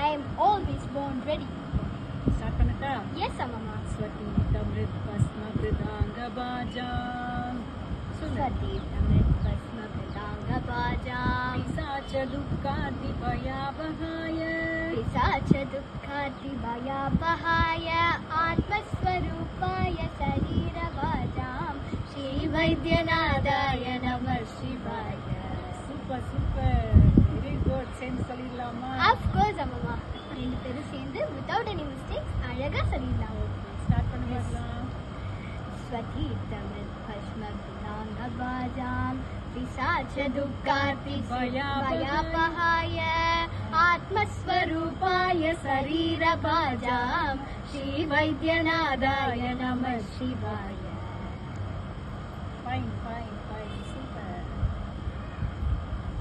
I am always born ready. Start பண்ணட்டா? Yes, Amma. स्वतीतमृत भस्मकृताङ्गभाजां Swadhitamrit Bhasmakritangabhajam पिशाच दुःखातिभयावहाय Pisacha Dukkhatibhayapahaya Atmaswarupaya Sarirabhajam Shri Vaidyanadaya Namah Shivaya. Super, super. Very good. சேர்ந்து சொல்லிடலாமா? Of course, Amma. ரெண்டு பேரும் சேர்ந்து without any mistakes அழகா சொல்லிடலாம். Start பண்ணி பார்க்கலாம். स्वतीतमृत भस्मकृताङ्गभाजां पिशाच दुःखातिभयापहाय आत्मस्वरूपाय शरीरभाजां श्रीवैद्यनाथाय नमः शिवाय. Fine, fine.